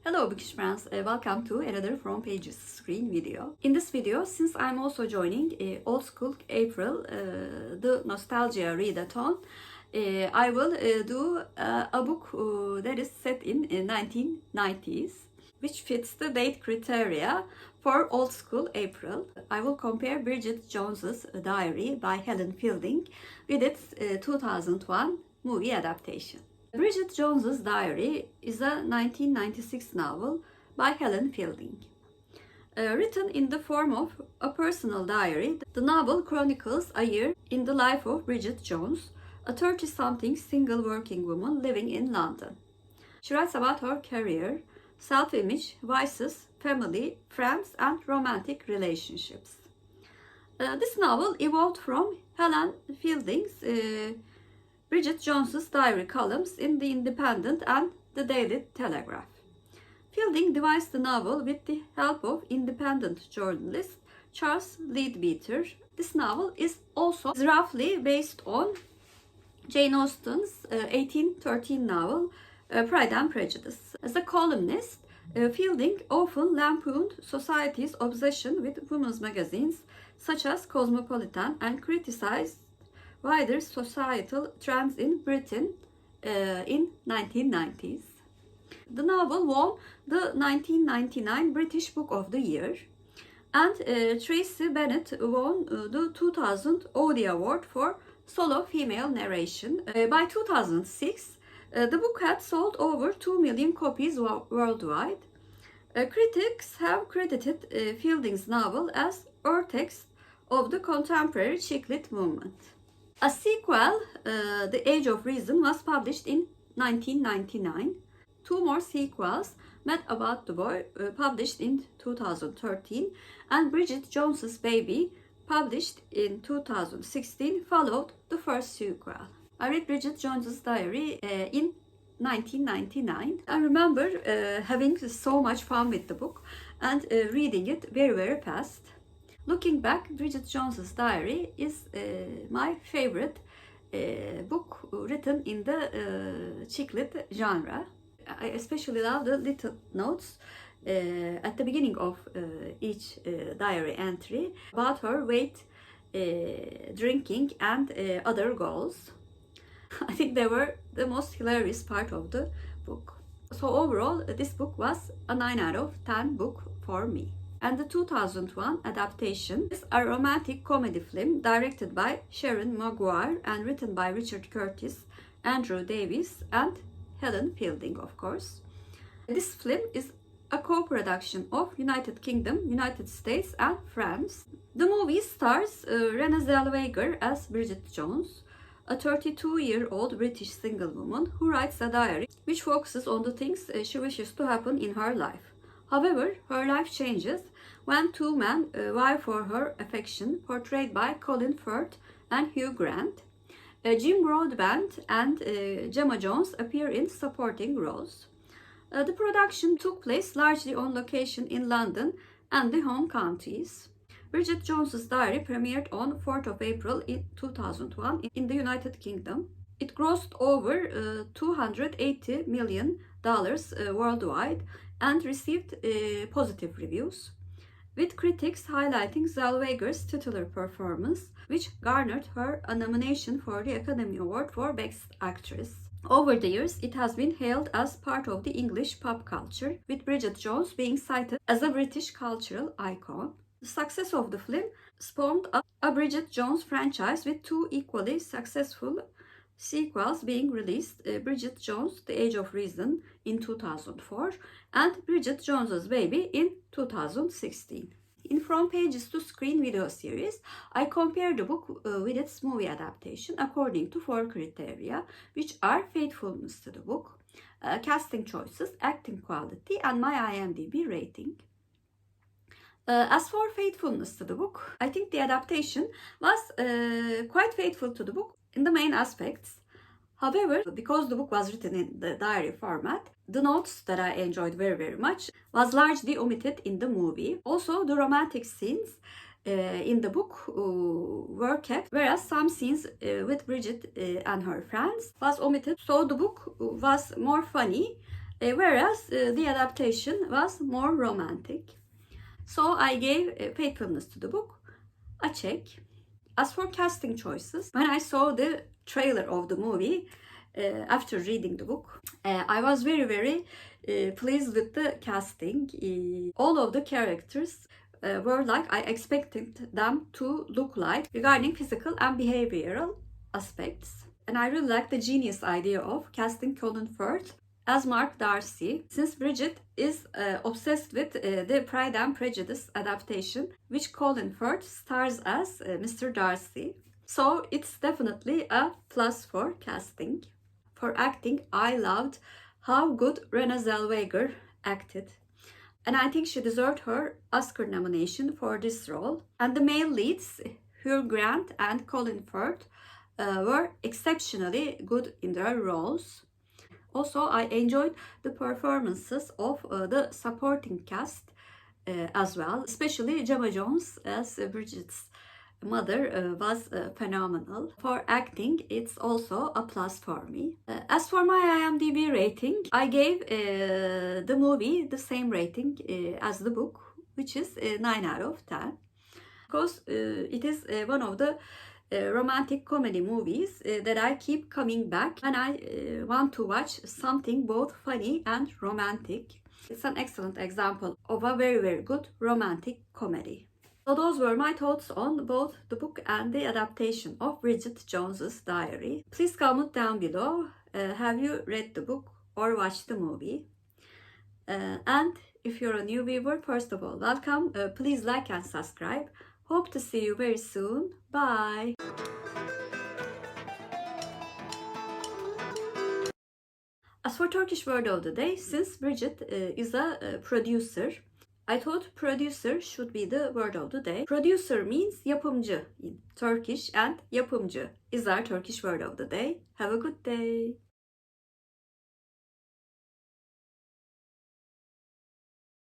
Hello Bookish friends, welcome to another From Pages screen video. In this video, since I'm also joining Old School April, the Nostalgia Readathon, I will do a book that is set in 1990s, which fits the date criteria for Old School April. I will compare Bridget Jones's Diary by Helen Fielding with its 2001 movie adaptation. Bridget Jones's Diary is a 1996 novel by Helen Fielding. Written in the form of a personal diary, the novel chronicles a year in the life of Bridget Jones, a 30-something single working woman living in London. She writes about her career, self-image, vices, family, friends, and romantic relationships. This novel evolved from Helen Fielding's Bridget Jones's diary columns in The Independent and The Daily Telegraph. Fielding devised the novel with the help of independent journalist Charles Leadbeater. This novel is also roughly based on Jane Austen's 1813 novel Pride and Prejudice. As a columnist, Fielding often lampooned society's obsession with women's magazines such as Cosmopolitan and criticized wider societal trends in Britain in 1990s. The novel won the 1999 British Book of the Year, and Tracy Bennett won the 2000 Audie Award for solo female narration. By 2006, the book had sold over 2 million copies worldwide. Critics have credited Fielding's novel as urtext of the contemporary chick lit movement. A sequel, The Age of Reason, was published in 1999. Two more sequels, Mad About the Boy, published in 2013, and Bridget Jones's Baby, published in 2016, followed the first sequel. I read Bridget Jones's Diary in 1999. I remember having so much fun with the book and reading it very fast. Looking back, Bridget Jones's Diary is my favorite book written in the chick lit genre. I especially love the little notes at the beginning of each diary entry about her weight, drinking, and other goals. I think they were the most hilarious part of the book. So overall, this book was a 9 out of 10 book for me. And the 2001 adaptation is a romantic comedy film directed by Sharon Maguire and written by Richard Curtis, Andrew Davies, and Helen Fielding, of course. This film is a co-production of United Kingdom, United States, and France. The movie stars Renée Zellweger as Bridget Jones, a 32-year-old British single woman who writes a diary which focuses on the things she wishes to happen in her life. However, her life changes when two men vie for her affection, portrayed by Colin Firth and Hugh Grant. Jim Broadbent and Gemma Jones appear in supporting roles. The production took place largely on location in London and the home counties. Bridget Jones's Diary premiered on 4th of April in 2001 in the United Kingdom. It grossed over $280 million worldwide and received positive reviews, with critics highlighting Zellweger's titular performance, which garnered her a nomination for the Academy Award for Best Actress. Over the years, it has been hailed as part of the English pop culture, with Bridget Jones being cited as a British cultural icon. The success of the film spawned a Bridget Jones franchise with two equally successful sequels being released, Bridget Jones, The Age of Reason in 2004 and Bridget Jones's Baby in 2016. In From Pages to Screen video series, I compare the book with its movie adaptation according to 4 criteria, which are faithfulness to the book, casting choices, acting quality, and my IMDB rating. As for faithfulness to the book, I think the adaptation was quite faithful to the book in the main aspects. However, because the book was written in the diary format, the notes that I enjoyed very much was largely omitted in the movie. Also, the romantic scenes in the book were kept, whereas some scenes with Bridget and her friends was omitted. So the book was more funny whereas the adaptation was more romantic. So I gave faithfulness to the book a check. As for casting choices, when I saw the trailer of the movie after reading the book, I was very pleased with the casting. All of the characters were like I expected them to look like regarding physical and behavioral aspects. And I really like the genius idea of casting Colin Firth as Mark Darcy, since Bridget is obsessed with the Pride and Prejudice adaptation, which Colin Firth stars as Mr. Darcy. So it's definitely a plus for casting. For acting, I loved how good Renée Zellweger acted. And I think she deserved her Oscar nomination for this role. And the male leads, Hugh Grant and Colin Firth, were exceptionally good in their roles. Also, I enjoyed the performances of the supporting cast as well, especially Gemma Jones as Bridget's mother was phenomenal. For acting, it's also a plus for me. As for my IMDB rating, I gave the movie the same rating as the book, which is 9 out of 10. Because it is one of the romantic comedy movies that I keep coming back when I want to watch something both funny and romantic. It's an excellent example of a very good romantic comedy. So those were my thoughts on both the book and the adaptation of Bridget Jones's Diary. Please comment down below, have you read the book or watched the movie? And if you're a new viewer, first of all, welcome. Please like and subscribe. Hope to see you very soon. Bye. As for Turkish word of the day, since Bridget is a producer, I thought producer should be the word of the day. Producer means yapımcı in Turkish, and yapımcı is our Turkish word of the day. Have a good day.